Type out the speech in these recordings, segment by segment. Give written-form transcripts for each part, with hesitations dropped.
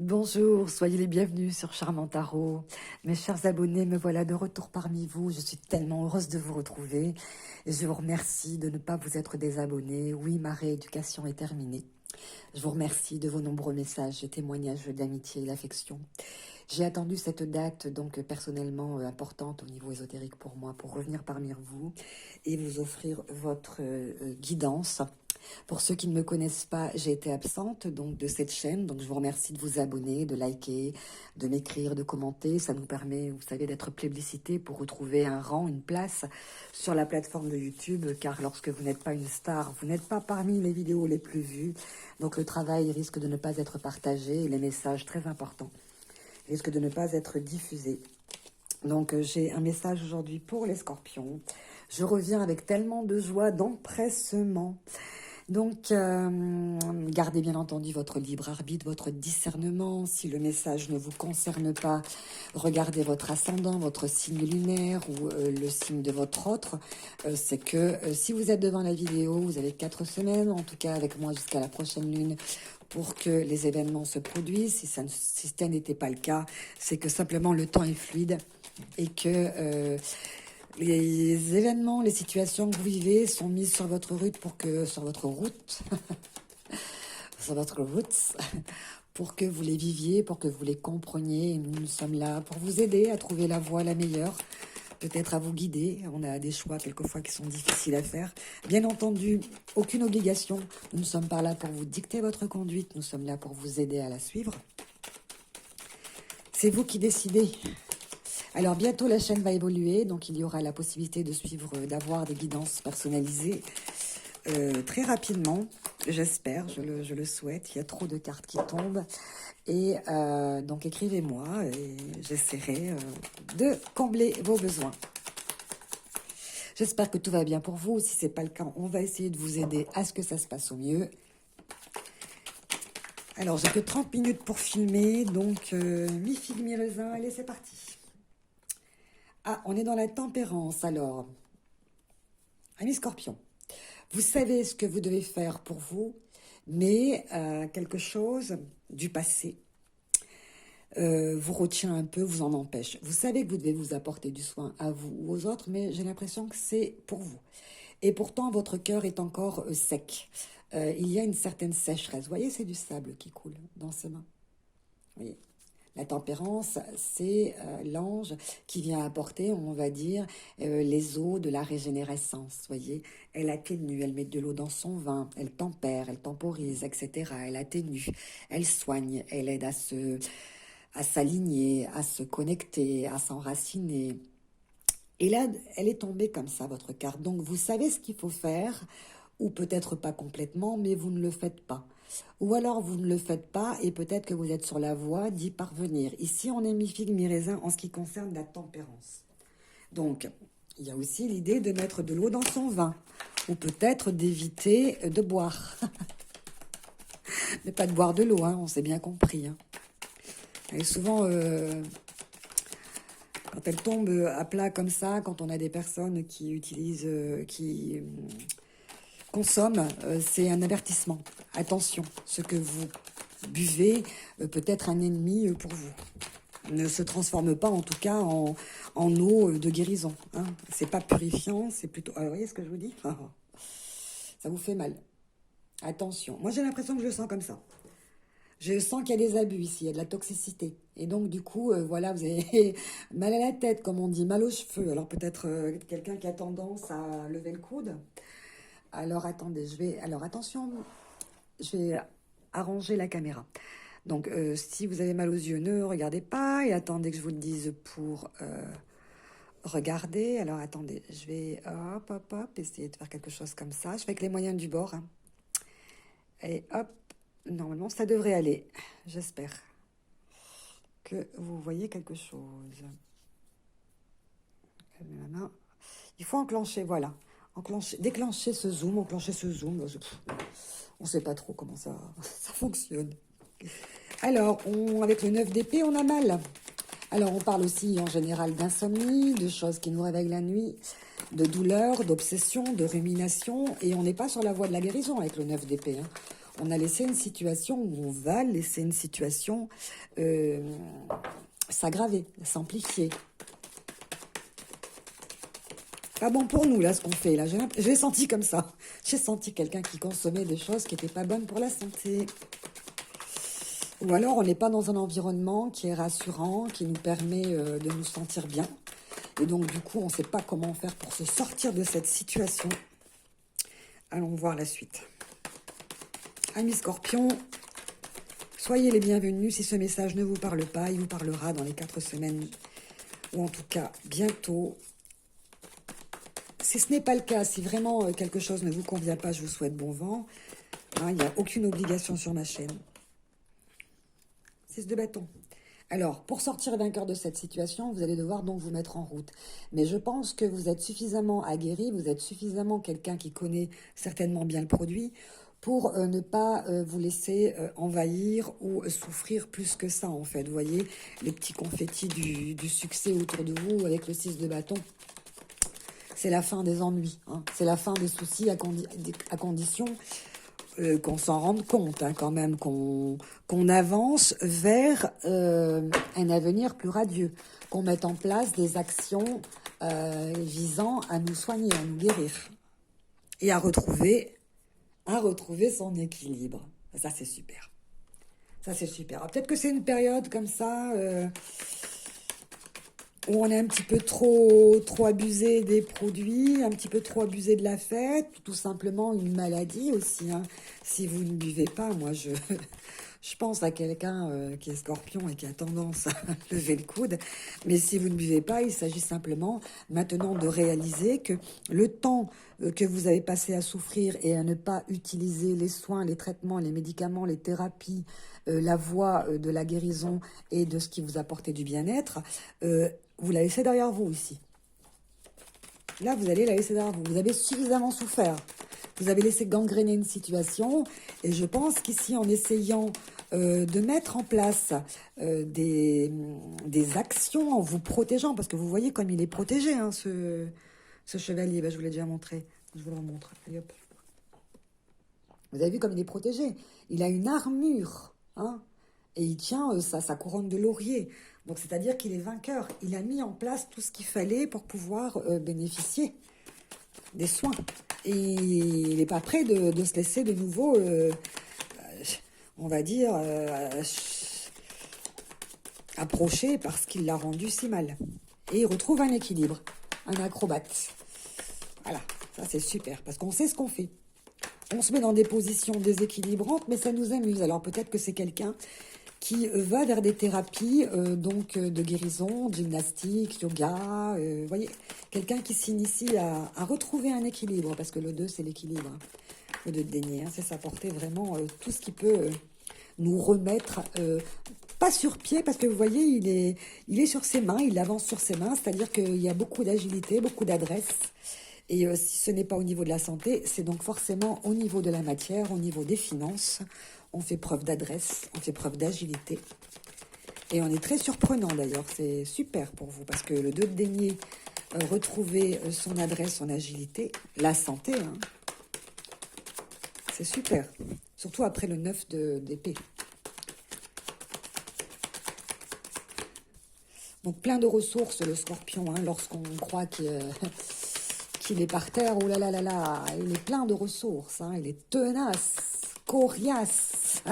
Bonjour, soyez les bienvenus sur Charmant Tarot. Mes chers abonnés, me voilà de retour parmi vous. Je suis tellement heureuse de vous retrouver. Et je vous remercie de ne pas vous être désabonnés. Oui, ma rééducation est terminée. Je vous remercie de vos nombreux messages et témoignages d'amitié et d'affection. J'ai attendu cette date, donc personnellement importante au niveau ésotérique pour moi, pour revenir parmi vous et vous offrir votre guidance. Pour ceux qui ne me connaissent pas, j'ai été absente donc de cette chaîne, donc je vous remercie de vous abonner, de liker, de m'écrire, de commenter. Ça nous permet, vous savez, d'être plébiscité pour retrouver un rang, une place sur la plateforme de YouTube, car lorsque vous n'êtes pas une star, vous n'êtes pas parmi les vidéos les plus vues, donc le travail risque de ne pas être partagé et les messages très importants risquent de ne pas être diffusés. Donc j'ai un message aujourd'hui pour les scorpions. Je reviens avec tellement de joie, d'empressement. Donc, gardez bien entendu votre libre arbitre, votre discernement. Si le message ne vous concerne pas, regardez votre ascendant, votre signe lunaire ou le signe de votre autre. C'est que si vous êtes devant la vidéo, vous avez 4 semaines, en tout cas avec moi jusqu'à la prochaine lune, pour que les événements se produisent. Si tel n'était pas le cas, c'est que simplement le temps est fluide et que... les événements, les situations que vous vivez sont mises sur votre route sur votre route, sur votre route, pour que vous les viviez, pour que vous les compreniez. Et nous sommes là pour vous aider à trouver la voie la meilleure, peut-être à vous guider. On a des choix quelquefois qui sont difficiles à faire. Bien entendu, aucune obligation. Nous ne sommes pas là pour vous dicter votre conduite. Nous sommes là pour vous aider à la suivre. C'est vous qui décidez. Alors bientôt la chaîne va évoluer, donc il y aura la possibilité de suivre, d'avoir des guidances personnalisées très rapidement, j'espère, je le souhaite. Il y a trop de cartes qui tombent et donc écrivez-moi et j'essaierai de combler vos besoins. J'espère que tout va bien pour vous. Si ce n'est pas le cas, on va essayer de vous aider à ce que ça se passe au mieux. Alors j'ai que 30 minutes pour filmer, donc mi-figue, mi-raisin, allez c'est parti. Ah, on est dans la tempérance, alors. Amis scorpions, vous savez ce que vous devez faire pour vous, mais quelque chose du passé vous retient un peu, vous en empêche. Vous savez que vous devez vous apporter du soin à vous ou aux autres, mais j'ai l'impression que c'est pour vous. Et pourtant, votre cœur est encore sec. Il y a une certaine sécheresse. Vous voyez, c'est du sable qui coule dans ses mains. Vous voyez. La tempérance, c'est l'ange qui vient apporter, on va dire, les eaux de la régénérescence, voyez. Elle atténue, elle met de l'eau dans son vin, elle tempère, elle temporise, etc. Elle atténue, elle soigne, elle aide à s'aligner, à se connecter, à s'enraciner. Et là, elle est tombée comme ça, votre carte. Donc, vous savez ce qu'il faut faire, ou peut-être pas complètement, mais vous ne le faites pas. Ou alors, vous ne le faites pas, et peut-être que vous êtes sur la voie d'y parvenir. Ici, on est mi-figue, mi-raisin en ce qui concerne la tempérance. Donc, il y a aussi l'idée de mettre de l'eau dans son vin, ou peut-être d'éviter de boire. Mais pas de boire de l'eau, hein, on s'est bien compris. Hein. Et souvent... quand elle tombe à plat comme ça, quand on a des personnes qui utilisent, qui consomment, c'est un avertissement. Attention, ce que vous buvez peut être un ennemi pour vous. Ne se transforme pas en tout cas en eau de guérison. Hein. C'est pas purifiant, c'est plutôt... Alors, vous voyez ce que je vous dis? Ça vous fait mal. Attention. Moi, j'ai l'impression que je le sens comme ça. Je sens qu'il y a des abus ici, il y a de la toxicité. Et donc, du coup, voilà, vous avez mal à la tête, comme on dit, mal aux cheveux. Alors, peut-être quelqu'un qui a tendance à lever le coude. Alors, attendez, alors, attention, je vais arranger la caméra. Donc, si vous avez mal aux yeux, ne regardez pas. Et attendez que je vous le dise pour regarder. Alors, attendez, je vais, hop, essayer de faire quelque chose comme ça. Je fais avec les moyens du bord. Hein. Et hop. Normalement, ça devrait aller. J'espère que vous voyez quelque chose. Il faut enclencher, voilà. Déclencher ce zoom, enclencher ce zoom. On ne sait pas trop comment ça fonctionne. Alors, avec le 9 d'épée, on a mal. Alors, on parle aussi en général d'insomnie, de choses qui nous réveillent la nuit, de douleur, d'obsession, de rumination. Et on n'est pas sur la voie de la guérison avec le 9 d'épée. Hein. On a laissé une situation, où on va laisser une situation s'aggraver, s'amplifier. Pas bon pour nous, là, ce qu'on fait. Là, j'ai senti comme ça. J'ai senti quelqu'un qui consommait des choses qui n'étaient pas bonnes pour la santé. Ou alors, on n'est pas dans un environnement qui est rassurant, qui nous permet de nous sentir bien. Et donc, du coup, on ne sait pas comment faire pour se sortir de cette situation. Allons voir la suite. Amis Scorpions, soyez les bienvenus. Si ce message ne vous parle pas, il vous parlera dans les 4 semaines. Ou en tout cas, bientôt. Si ce n'est pas le cas, si vraiment quelque chose ne vous convient pas, je vous souhaite bon vent. Hein, il n'y a aucune obligation sur ma chaîne. 6 de bâton. Alors, pour sortir vainqueur de cette situation, vous allez devoir donc vous mettre en route. Mais je pense que vous êtes suffisamment aguerri, vous êtes suffisamment quelqu'un qui connaît certainement bien le produit pour ne pas vous laisser envahir ou souffrir plus que ça, en fait. Vous voyez, les petits confettis du succès autour de vous avec le 6 de bâton. C'est la fin des ennuis, hein. C'est la fin des soucis à condition qu'on s'en rende compte, hein, quand même, qu'on avance vers un avenir plus radieux, qu'on mette en place des actions visant à nous soigner, à nous guérir et à retrouver son équilibre. Ça, c'est super. Ça, c'est super. Peut-être que c'est une période comme ça... où on est un petit peu trop abusé des produits, un petit peu trop abusé de la fête, tout simplement une maladie aussi, hein. Si vous ne buvez pas, moi je pense à quelqu'un qui est scorpion et qui a tendance à lever le coude, mais si vous ne buvez pas, il s'agit simplement maintenant de réaliser que le temps que vous avez passé à souffrir et à ne pas utiliser les soins, les traitements, les médicaments, les thérapies, la voie de la guérison et de ce qui vous apportait du bien-être, vous la laissez derrière vous ici. Là, vous allez la laisser derrière vous. Vous avez suffisamment souffert. Vous avez laissé gangréner une situation. Et je pense qu'ici, en essayant de mettre en place des actions, en vous protégeant, parce que vous voyez comme il est protégé, hein, ce chevalier. Ben, je vous l'ai déjà montré. Je vous le remontre. Allez, hop. Vous avez vu comme il est protégé. Il a une armure, hein, et il tient sa couronne de laurier. Donc, c'est-à-dire qu'il est vainqueur. Il a mis en place tout ce qu'il fallait pour pouvoir bénéficier des soins. Et il n'est pas prêt de se laisser de nouveau, on va dire, approcher parce qu'il l'a rendu si mal. Et il retrouve un équilibre, un acrobate. Voilà, ça c'est super, parce qu'on sait ce qu'on fait. On se met dans des positions déséquilibrantes, mais ça nous amuse. Alors peut-être que c'est quelqu'un qui va vers des thérapies donc de guérison, gymnastique, yoga, vous voyez, quelqu'un qui s'initie à retrouver un équilibre, parce que le 2, c'est l'équilibre, hein, le 2 de denier, hein, c'est s'apporter vraiment tout ce qui peut nous remettre, pas sur pied, parce que vous voyez, il est sur ses mains, il avance sur ses mains, c'est-à-dire qu'il y a beaucoup d'agilité, beaucoup d'adresse, et si ce n'est pas au niveau de la santé, c'est donc forcément au niveau de la matière, au niveau des finances. On fait preuve d'adresse, on fait preuve d'agilité. Et on est très surprenant d'ailleurs, c'est super pour vous, parce que le 2 de denier, retrouver son adresse, son agilité, la santé, hein, c'est super. Surtout après le 9 d'épée. Donc plein de ressources, le scorpion, hein, lorsqu'on croit qu'il est par terre, oh là là là là, il est plein de ressources, hein, il est tenace, coriace,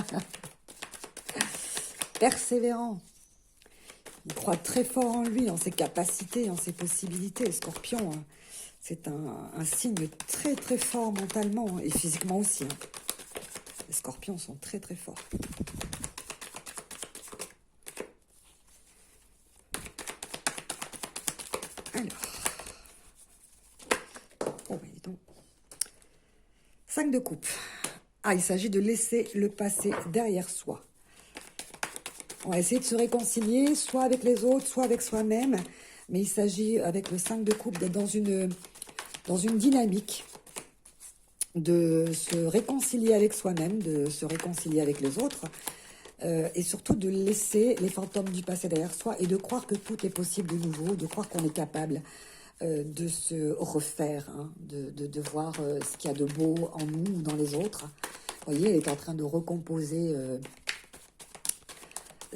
persévérant. Il croit très fort en lui, en ses capacités, en ses possibilités. Le scorpion, hein, c'est un signe très très fort mentalement et physiquement aussi, hein. Les scorpions sont très très forts. Alors, oh, dis donc. 5 de coupe. Ah, il s'agit de laisser le passé derrière soi. On va essayer de se réconcilier, soit avec les autres, soit avec soi-même. Mais il s'agit, avec le 5 de coupe, d'être dans une dynamique de se réconcilier avec soi-même, de se réconcilier avec les autres. Et surtout de laisser les fantômes du passé derrière soi et de croire que tout est possible de nouveau, de croire qu'on est capable de se refaire, hein, de voir ce qu'il y a de beau en nous ou dans les autres. Vous voyez, elle est en train de recomposer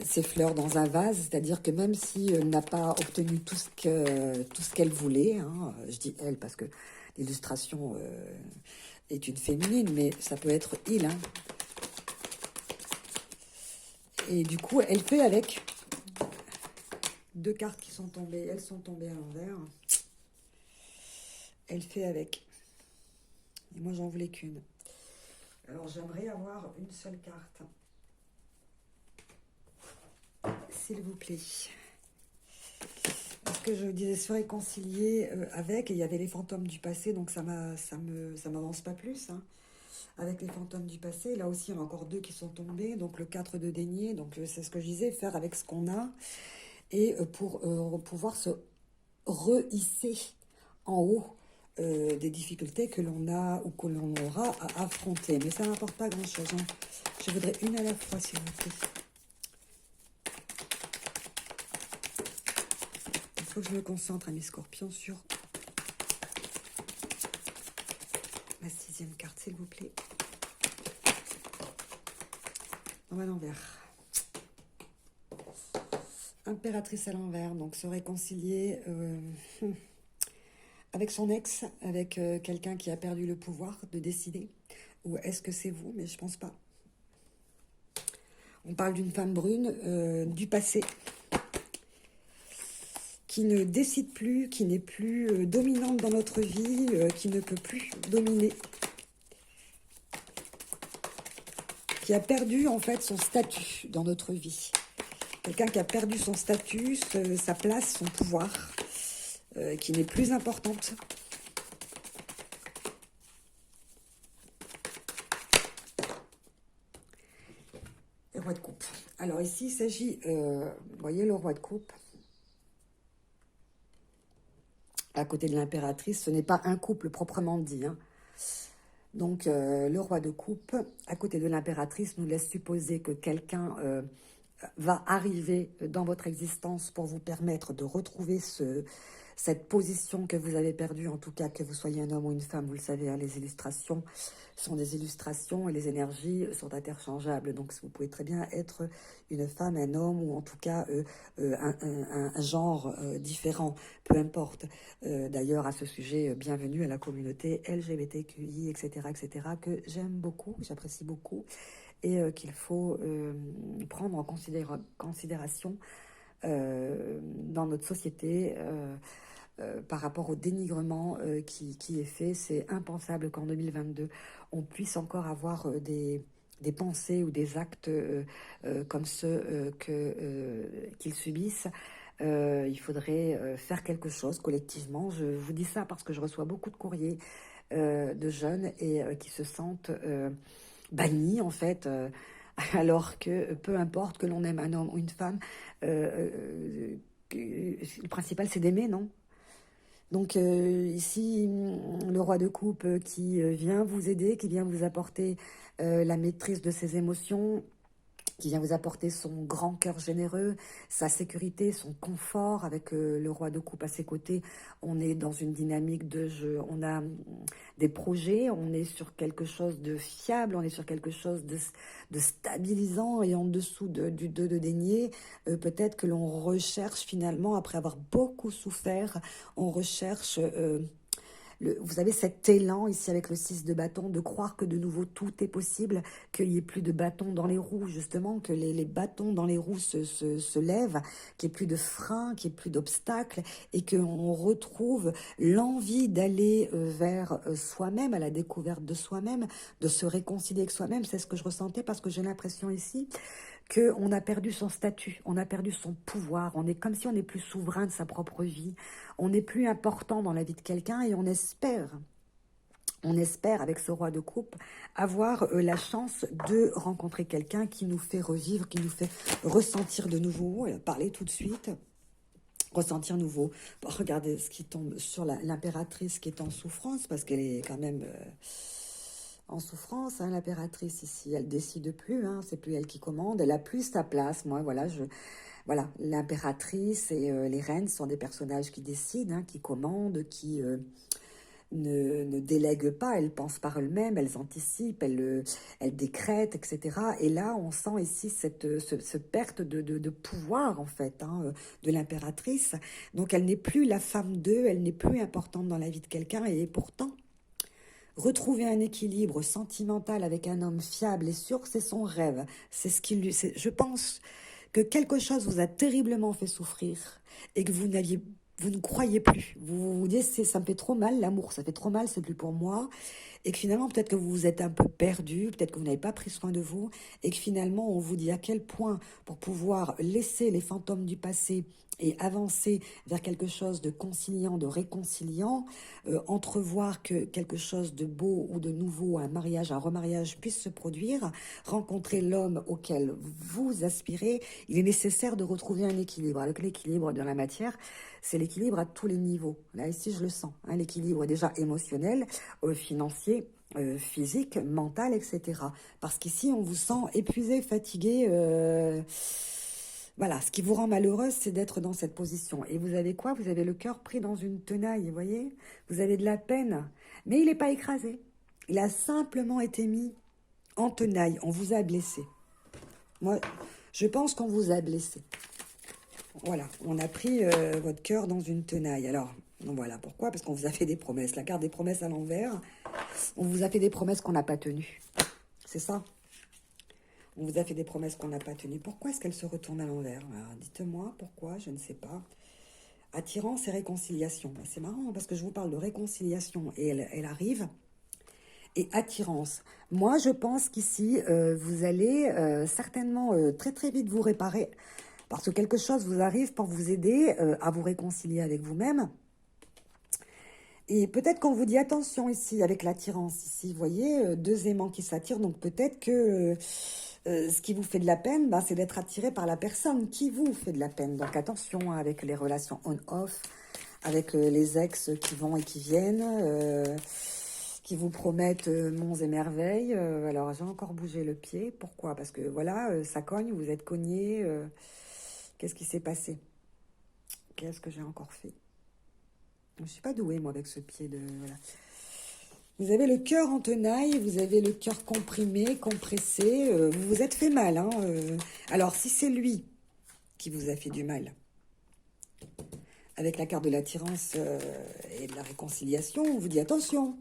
ses fleurs dans un vase, c'est-à-dire que même si elle n'a pas obtenu tout ce qu'elle voulait, hein, je dis elle parce que l'illustration est une féminine, mais ça peut être il, hein. Et du coup, elle fait avec deux cartes qui sont tombées, elles sont tombées à l'envers. Elle fait avec. Et moi, j'en voulais qu'une. Alors, j'aimerais avoir une seule carte. S'il vous plaît. Parce que je disais se réconcilier avec, et il y avait les fantômes du passé, donc ça m'avance pas plus, hein. Avec les fantômes du passé, là aussi, il y en a encore deux qui sont tombés, donc le 4 de denier, donc c'est ce que je disais, faire avec ce qu'on a, et pour pouvoir se rehisser en haut des difficultés que l'on a ou que l'on aura à affronter. Mais ça n'apporte pas grand-chose, hein. Je voudrais une à la fois, s'il vous plaît. Il faut que je me concentre, mes scorpions, sur ma 6e carte, s'il vous plaît. On va à l'envers. Impératrice à l'envers, donc se réconcilier avec son ex, avec quelqu'un qui a perdu le pouvoir de décider. Ou est-ce que c'est vous? Mais je pense pas. On parle d'une femme brune du passé, qui ne décide plus, qui n'est plus dominante dans notre vie, qui ne peut plus dominer. Qui a perdu en fait son statut dans notre vie. Quelqu'un qui a perdu son statut, sa place, son pouvoir, qui n'est plus importante. Le roi de coupe. Alors ici, il s'agit, vous voyez le roi de coupe, à côté de l'impératrice, ce n'est pas un couple proprement dit, hein. Donc le roi de coupe, à côté de l'impératrice, nous laisse supposer que quelqu'un va arriver dans votre existence pour vous permettre de retrouver cette position que vous avez perdue, en tout cas que vous soyez un homme ou une femme, vous le savez, hein, les illustrations sont des illustrations et les énergies sont interchangeables. Donc vous pouvez très bien être une femme, un homme ou en tout cas un genre différent, peu importe. D'ailleurs, à ce sujet, bienvenue à la communauté LGBTQI, etc., etc., que j'aime beaucoup, j'apprécie beaucoup, et qu'il faut prendre en considération dans notre société par rapport au dénigrement qui est fait. C'est impensable qu'en 2022, on puisse encore avoir des pensées ou des actes comme ceux qu'ils subissent. Il faudrait faire quelque chose collectivement. Je vous dis ça parce que je reçois beaucoup de courriers de jeunes et qui se sentent bannis en fait, alors que peu importe que l'on aime un homme ou une femme, le principal c'est d'aimer, non? Donc ici, le roi de coupe qui vient vous aider, qui vient vous apporter la maîtrise de ses émotions, qui vient vous apporter son grand cœur généreux, sa sécurité, son confort. Avec le roi de coupe à ses côtés, on est dans une dynamique de jeu, on a des projets, on est sur quelque chose de fiable, on est sur quelque chose de stabilisant, et en dessous du 2 de denier, peut-être que l'on recherche finalement, après avoir beaucoup souffert, on recherche... vous avez cet élan ici avec le 6 de bâton, de croire que de nouveau tout est possible, qu'il n'y ait plus de bâtons dans les roues, justement, que les bâtons dans les roues se lèvent, qu'il n'y ait plus de freins, qu'il n'y ait plus d'obstacles, et qu'on retrouve l'envie d'aller vers soi-même, à la découverte de soi-même, de se réconcilier avec soi-même. C'est ce que je ressentais, parce que j'ai l'impression ici qu'on a perdu son statut, on a perdu son pouvoir, on est comme si on n'est plus souverain de sa propre vie, on n'est plus important dans la vie de quelqu'un, et on espère avec ce roi de coupe avoir la chance de rencontrer quelqu'un qui nous fait revivre, qui nous fait ressentir de nouveau, parler tout de suite, ressentir nouveau. Bon, regardez ce qui tombe sur l'impératrice qui est en souffrance, parce qu'elle est quand même... en souffrance, hein, l'impératrice ici, elle décide plus, hein, c'est plus elle qui commande, elle a plus sa place. Moi, voilà, l'impératrice et les reines sont des personnages qui décident, hein, qui commandent, qui ne délèguent pas, elles pensent par elles-mêmes, elles anticipent, elles décrètent, etc. Et là, on sent ici ce perte de pouvoir, en fait, hein, de l'impératrice. Donc, elle n'est plus la femme d'eux, elle n'est plus importante dans la vie de quelqu'un, et pourtant, retrouver un équilibre sentimental avec un homme fiable et sûr, c'est son rêve. C'est ce qui lui... Je pense que quelque chose vous a terriblement fait souffrir et que vous ne croyez plus. Vous vous dites, ça me fait trop mal, l'amour, ça fait trop mal, c'est plus pour moi. Et que finalement, peut-être que vous vous êtes un peu perdu, peut-être que vous n'avez pas pris soin de vous, et que finalement, on vous dit à quel point, pour pouvoir laisser les fantômes du passé et avancer vers quelque chose de conciliant, de réconciliant, entrevoir que quelque chose de beau ou de nouveau, un mariage, un remariage puisse se produire, rencontrer l'homme auquel vous aspirez, il est nécessaire de retrouver un équilibre. Alors que l'équilibre dans la matière, c'est l'équilibre à tous les niveaux. Là, ici, je le sens. Hein, l'équilibre déjà émotionnel, financier, physique, mental, etc. Parce qu'ici, on vous sent épuisé, fatigué. Voilà, ce qui vous rend malheureuse, c'est d'être dans cette position. Et vous avez quoi? Vous avez le cœur pris dans une tenaille, vous voyez? Vous avez de la peine. Mais il n'est pas écrasé. Il a simplement été mis en tenaille. On vous a blessé. Moi, je pense qu'on vous a blessé. Voilà, on a pris votre cœur dans une tenaille. Alors, voilà, pourquoi? Parce qu'on vous a fait des promesses. La carte des promesses à l'envers, on vous a fait des promesses qu'on n'a pas tenues. C'est ça? On vous a fait des promesses qu'on n'a pas tenues. Pourquoi est-ce qu'elle se retourne à l'envers? Dites-moi pourquoi, je ne sais pas. Attirance et réconciliation. C'est marrant parce que je vous parle de réconciliation et elle arrive. Et attirance. Moi, je pense qu'ici, vous allez certainement très très vite vous réparer. Parce que quelque chose vous arrive pour vous aider à vous réconcilier avec vous-même. Et peut-être qu'on vous dit attention ici avec l'attirance. Ici, vous voyez, deux aimants qui s'attirent. Donc peut-être que ce qui vous fait de la peine, ben, c'est d'être attiré par la personne qui vous fait de la peine. Donc attention hein, avec les relations on-off, avec les ex qui vont et qui viennent, qui vous promettent monts et merveilles. Alors j'ai encore bougé le pied. Pourquoi? Parce que voilà, ça cogne, vous êtes cogné. Qu'est-ce qui s'est passé? Qu'est-ce que j'ai encore fait? Je ne suis pas douée, moi, avec ce pied de... Voilà. Vous avez le cœur en tenaille, vous avez le cœur comprimé, compressé. Vous vous êtes fait mal. Hein, Alors, si c'est lui qui vous a fait du mal, avec la carte de l'attirance et de la réconciliation, on vous dit attention.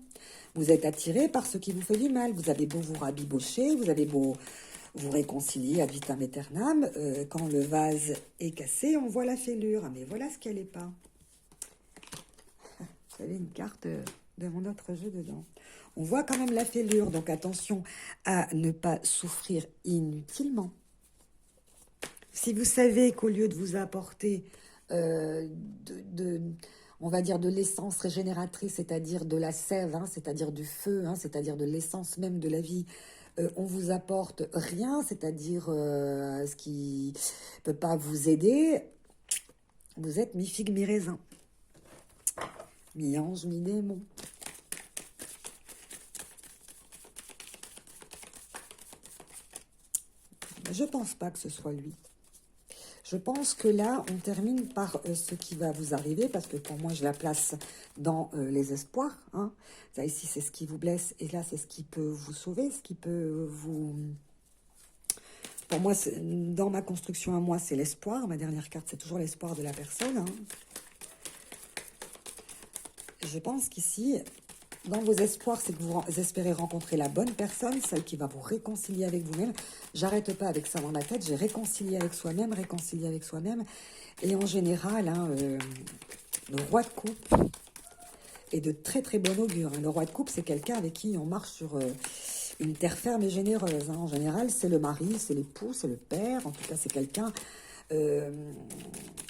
Vous êtes attiré par ce qui vous fait du mal. Vous avez beau vous rabibocher, vous avez beau vous réconcilier ad vitam aeternam. Quand le vase est cassé, on voit la fêlure. Mais voilà ce qu'elle n'est pas. Vous avez une carte de mon autre jeu dedans. On voit quand même la fêlure, donc attention à ne pas souffrir inutilement. Si vous savez qu'au lieu de vous apporter on va dire de l'essence régénératrice, c'est-à-dire de la sève, hein, c'est-à-dire du feu, hein, c'est-à-dire de l'essence même de la vie, on vous apporte rien, c'est-à-dire ce qui ne peut pas vous aider, vous êtes mi-figue, mi-raisin. Mi-ange, mi-démon. Je pense pas que ce soit lui. Je pense que là, on termine par ce qui va vous arriver, parce que pour moi, je la place dans les espoirs. Hein. Ça, ici, c'est ce qui vous blesse, et là, c'est ce qui peut vous sauver, ce qui peut vous... Pour moi, dans ma construction à moi, c'est l'espoir. Ma dernière carte, c'est toujours l'espoir de la personne. Hein. Je pense qu'ici, dans vos espoirs, c'est que vous espérez rencontrer la bonne personne, celle qui va vous réconcilier avec vous-même. J'arrête pas avec ça dans la tête, j'ai réconcilié avec soi-même, réconcilié avec soi-même. Et en général, hein, le roi de coupe est de très très bon augure. Hein. Le roi de coupe, c'est quelqu'un avec qui on marche sur une terre ferme et généreuse. Hein. En général, c'est le mari, c'est l'époux, c'est le père. En tout cas, c'est quelqu'un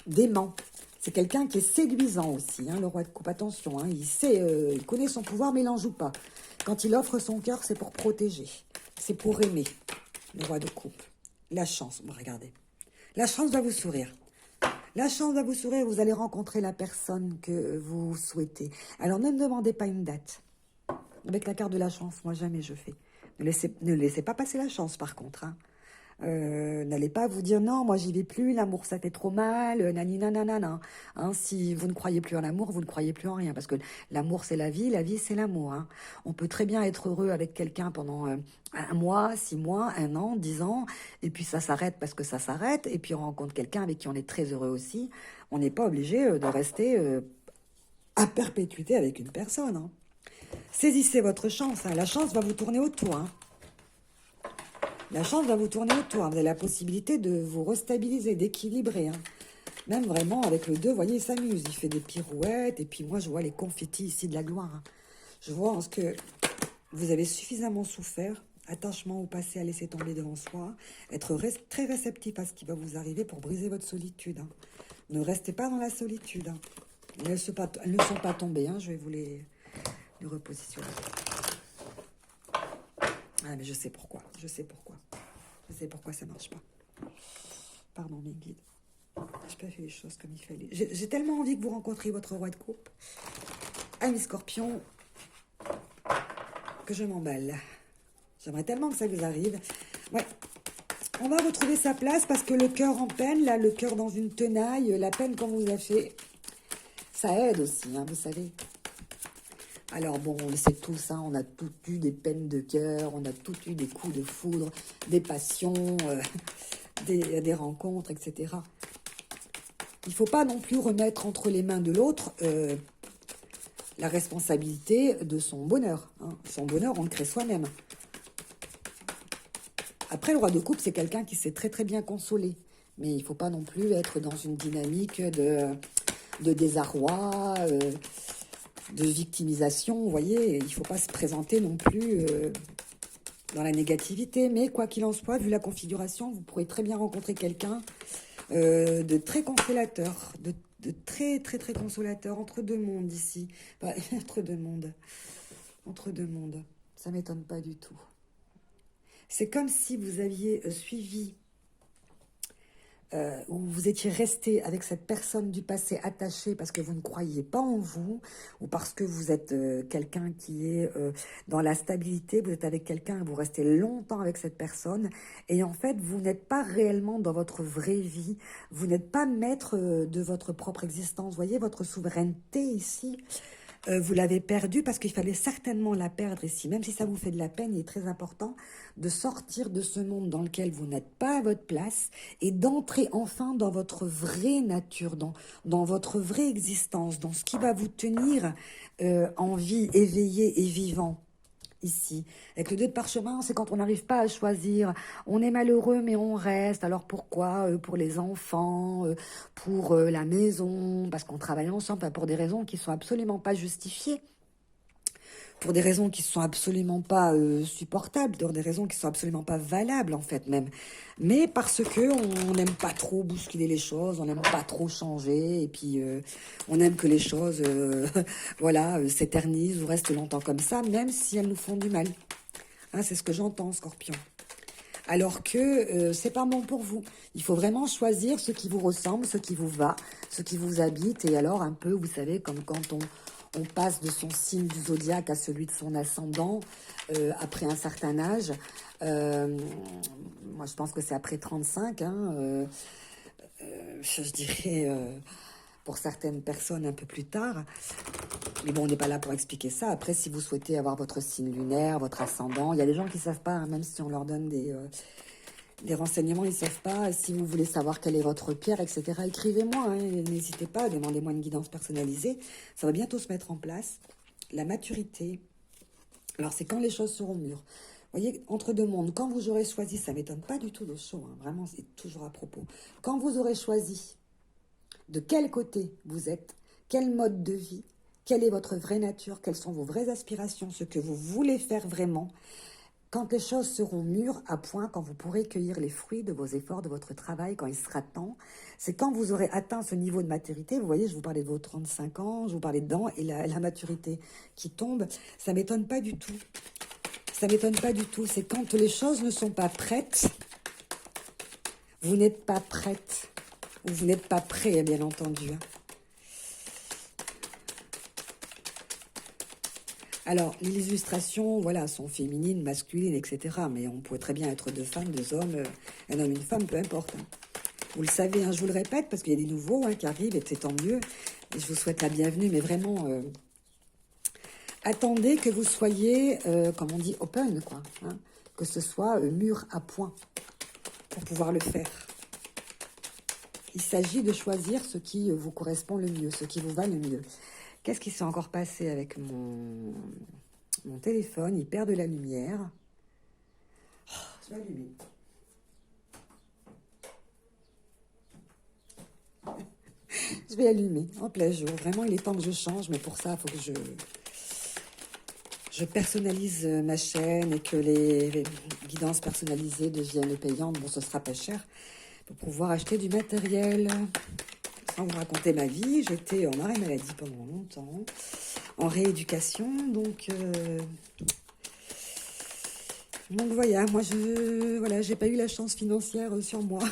d'aimant. C'est quelqu'un qui est séduisant aussi, hein, le roi de coupe. Attention, hein, il connaît son pouvoir, mais il n'en joue pas. Quand il offre son cœur, c'est pour protéger. C'est pour aimer, le roi de coupe. La chance, regardez. La chance va vous sourire. La chance va vous sourire, vous allez rencontrer la personne que vous souhaitez. Alors, ne me demandez pas une date. Avec la carte de la chance, moi, jamais je fais. Ne laissez pas passer la chance, par contre. Hein. N'allez pas vous dire non, moi j'y vais plus, l'amour ça fait trop mal, nanina nanana. Hein, si vous ne croyez plus en l'amour, vous ne croyez plus en rien, parce que l'amour c'est la vie c'est l'amour. Hein. On peut très bien être heureux avec quelqu'un pendant un mois, 6 mois, un an, 10 ans, et puis ça s'arrête parce que ça s'arrête, et puis on rencontre quelqu'un avec qui on est très heureux aussi. On n'est pas obligé de rester à perpétuité avec une personne. Hein. Saisissez votre chance, hein. La chance va vous tourner autour. Hein. La chance va vous tourner autour. Vous avez la possibilité de vous restabiliser, d'équilibrer. Hein. Même vraiment avec le 2, vous voyez, il s'amuse. Il fait des pirouettes. Et puis moi, je vois les confettis ici de la gloire. Hein. Je vois en ce que vous avez suffisamment souffert. Attachement au passé à laisser tomber devant soi. Être très réceptif à ce qui va vous arriver pour briser votre solitude. Hein. Ne restez pas dans la solitude. Hein. Elles ne sont pas tombées. Hein. Je vais vous les repositionner. Ah, mais je sais pourquoi. Je sais pourquoi. Je sais pourquoi ça ne marche pas. Pardon, mes guides. Je n'ai pas fait les choses comme il fallait. J'ai tellement envie que vous rencontriez votre roi de coupe. Amis scorpions, que je m'emballe. J'aimerais tellement que ça vous arrive. Ouais. On va retrouver sa place parce que le cœur en peine, là, le cœur dans une tenaille, la peine qu'on vous a fait, ça aide aussi, hein, vous savez. Alors bon, on le sait tous, hein, on a tous eu des peines de cœur, on a tous eu des coups de foudre, des passions, des rencontres, etc. Il ne faut pas non plus remettre entre les mains de l'autre la responsabilité de son bonheur. Hein. Son bonheur, on le crée soi-même. Après, le roi de coupe, c'est quelqu'un qui sait très très bien consoler. Mais il ne faut pas non plus être dans une dynamique de désarroi, de victimisation, vous voyez, il ne faut pas se présenter non plus dans la négativité, mais quoi qu'il en soit, vu la configuration, vous pourrez très bien rencontrer quelqu'un de très consolateur, de très très très consolateur, entre deux mondes ici, enfin, entre deux mondes, ça m'étonne pas du tout. C'est comme si vous aviez suivi où vous étiez resté avec cette personne du passé attachée parce que vous ne croyiez pas en vous, ou parce que vous êtes quelqu'un qui est dans la stabilité, vous êtes avec quelqu'un, vous restez longtemps avec cette personne, et en fait, vous n'êtes pas réellement dans votre vraie vie, vous n'êtes pas maître de votre propre existence. Vous voyez, votre souveraineté ici, vous l'avez perdue parce qu'il fallait certainement la perdre ici. Même si ça vous fait de la peine, il est très important de sortir de ce monde dans lequel vous n'êtes pas à votre place et d'entrer enfin dans votre vraie nature, dans votre vraie existence, dans ce qui va vous tenir en vie, éveillé et vivant. Ici, avec le 2 de parchemin, c'est quand on n'arrive pas à choisir. On est malheureux, mais on reste. Alors pourquoi? Pour les enfants, pour la maison, parce qu'on travaille ensemble, enfin, pour des raisons qui sont absolument pas justifiées, pour des raisons qui sont absolument pas supportables, pour des raisons qui sont absolument pas valables en fait même. Mais parce que on n'aime pas trop bousculer les choses, on n'aime pas trop changer, et puis on aime que les choses, voilà, s'éternisent ou restent longtemps comme ça, même si elles nous font du mal. Hein, c'est ce que j'entends, Scorpion. Alors que c'est pas bon pour vous. Il faut vraiment choisir ce qui vous ressemble, ce qui vous va, ce qui vous habite. Et alors un peu, vous savez, comme quand on passe de son signe du zodiaque à celui de son ascendant après un certain âge. Moi, je pense que c'est après 35. Hein, je dirais pour certaines personnes un peu plus tard. Mais bon, on n'est pas là pour expliquer ça. Après, si vous souhaitez avoir votre signe lunaire, votre ascendant, il y a des gens qui ne savent pas, hein, même si on leur donne des renseignements, ils ne savent pas. Si vous voulez savoir quelle est votre pierre, etc., écrivez-moi. Hein, n'hésitez pas, demandez-moi une guidance personnalisée. Ça va bientôt se mettre en place. La maturité. Alors, c'est quand les choses seront mûres. Vous voyez, entre deux mondes, quand vous aurez choisi, ça ne m'étonne pas du tout de chaud, hein, vraiment, c'est toujours à propos. Quand vous aurez choisi de quel côté vous êtes, quel mode de vie, quelle est votre vraie nature, quelles sont vos vraies aspirations, ce que vous voulez faire vraiment, quand les choses seront mûres à point, quand vous pourrez cueillir les fruits de vos efforts, de votre travail, quand il sera temps, c'est quand vous aurez atteint ce niveau de maturité. Vous voyez, je vous parlais de vos 35 ans, je vous parlais dedans, et la maturité qui tombe, ça ne m'étonne pas du tout. Ça ne m'étonne pas du tout. C'est quand les choses ne sont pas prêtes, vous n'êtes pas prête, ou vous n'êtes pas prêt, bien entendu. Alors, les illustrations, voilà, sont féminines, masculines, etc. Mais on pourrait très bien être deux femmes, deux hommes, un homme, une femme, peu importe. Hein. Vous le savez, hein, je vous le répète, parce qu'il y a des nouveaux qui arrivent, et c'est tant mieux. Et je vous souhaite la bienvenue, mais vraiment, attendez que vous soyez, comme on dit, open, quoi. Hein, que ce soit mûr à point pour pouvoir le faire. Il s'agit de choisir ce qui vous correspond le mieux, ce qui vous va le mieux. Qu'est-ce qui s'est encore passé avec mon téléphone? Il perd de la lumière. Oh, je vais allumer. Je vais allumer en plein jour. Vraiment, il est temps que je change, mais pour ça, il faut que je personnalise ma chaîne et que les guidances personnalisées deviennent payantes. Bon, ce sera pas cher pour pouvoir acheter du matériel. Sans vous raconter ma vie, j'étais en arrêt maladie pendant longtemps, en rééducation, donc voilà, moi j'ai pas eu la chance financière sur moi.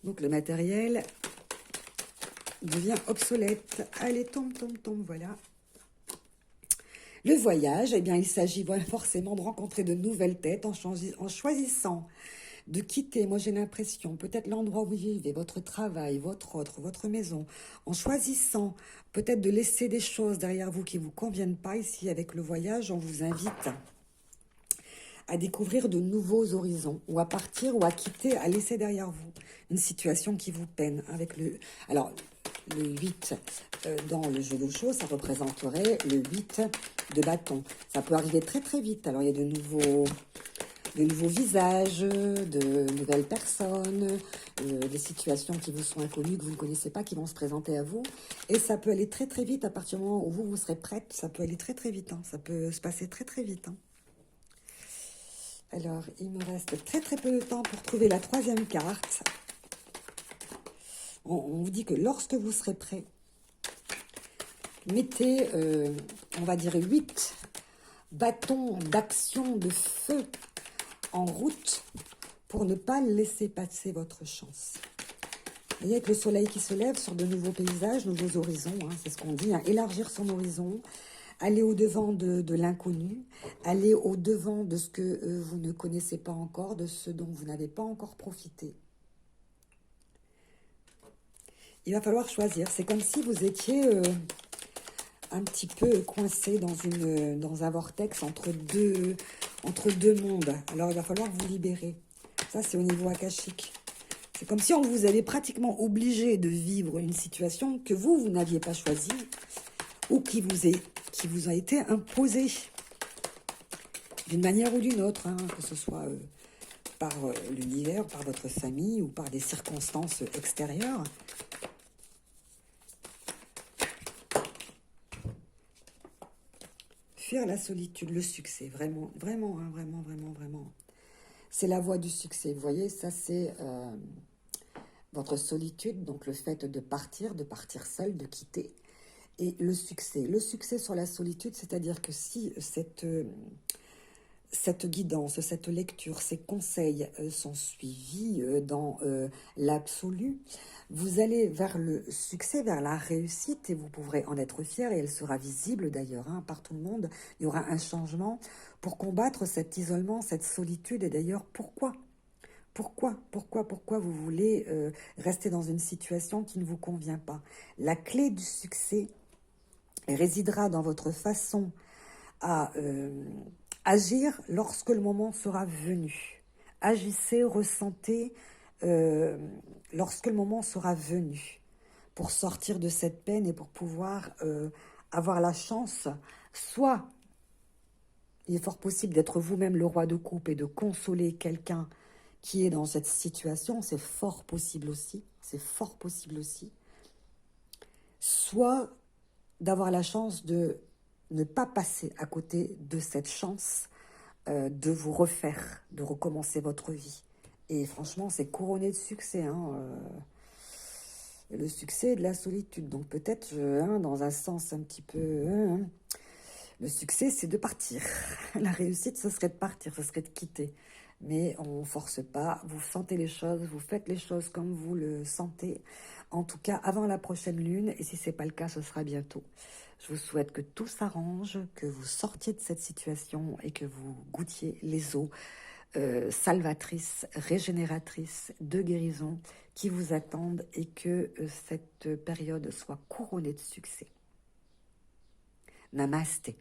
Donc le matériel devient obsolète. Allez, tombe, voilà. Le voyage, eh bien, il s'agit forcément de rencontrer de nouvelles têtes en choisissant de quitter, moi j'ai l'impression, peut-être l'endroit où vous vivez, votre travail, votre maison, en choisissant peut-être de laisser des choses derrière vous qui ne vous conviennent pas. Ici, avec le voyage, on vous invite à découvrir de nouveaux horizons, ou à partir, ou à quitter, à laisser derrière vous une situation qui vous peine. Avec alors, le 8 dans le jeu de choses, ça représenterait le 8 de bâton. Ça peut arriver très très vite. Alors, il y a de nouveaux visages, de nouvelles personnes, des situations qui vous sont inconnues, que vous ne connaissez pas, qui vont se présenter à vous. Et ça peut aller très très vite à partir du moment où vous serez prête. Ça peut aller très très vite. Hein. Ça peut se passer très très vite. Hein. Alors, il me reste très très peu de temps pour trouver la troisième carte. On vous dit que lorsque vous serez prêt, mettez, on va dire 8 bâtons d'action de feu en route pour ne pas laisser passer votre chance. Vous voyez, avec le soleil qui se lève sur de nouveaux paysages, nouveaux horizons, hein, c'est ce qu'on dit, hein, élargir son horizon, aller au-devant de l'inconnu, aller au-devant de ce que vous ne connaissez pas encore, de ce dont vous n'avez pas encore profité. Il va falloir choisir. C'est comme si vous étiez un petit peu coincé dans un vortex entre deux mondes. Alors, il va falloir vous libérer. Ça, c'est au niveau akashique. C'est comme si on vous avait pratiquement obligé de vivre une situation que vous n'aviez pas choisie ou qui vous a été imposée d'une manière ou d'une autre, hein, que ce soit par l'univers, par votre famille ou par des circonstances extérieures. Fuir la solitude, le succès, vraiment, vraiment, hein, vraiment, vraiment, vraiment. C'est la voie du succès. Vous voyez, ça c'est votre solitude, donc le fait de partir seul, de quitter. Et le succès sur la solitude, c'est-à-dire que si cette guidance, cette lecture, ces conseils sont suivis dans l'absolu, vous allez vers le succès, vers la réussite, et vous pourrez en être fier, et elle sera visible d'ailleurs hein, par tout le monde. Il y aura un changement pour combattre cet isolement, cette solitude, et d'ailleurs pourquoi vous voulez rester dans une situation qui ne vous convient pas? La clé du succès résidera dans votre façon à agir lorsque le moment sera venu. Agissez, ressentez lorsque le moment sera venu pour sortir de cette peine et pour pouvoir avoir la chance, soit il est fort possible d'être vous-même le roi de coupe et de consoler quelqu'un qui est dans cette situation, c'est fort possible aussi, soit d'avoir la chance de ne pas passer à côté de cette chance de vous refaire, de recommencer votre vie. Et franchement, c'est couronné de succès, hein, le succès de la solitude. Donc peut-être, dans un sens un petit peu... le succès, c'est de partir. La réussite, ce serait de partir, ce serait de quitter. mais on ne vous force pas. Vous sentez les choses, vous faites les choses comme vous le sentez. En tout cas, avant la prochaine lune, et si ce n'est pas le cas, ce sera bientôt. Je vous souhaite que tout s'arrange, que vous sortiez de cette situation et que vous goûtiez les eaux salvatrices, régénératrices, de guérison qui vous attendent et que cette période soit couronnée de succès. Namasté.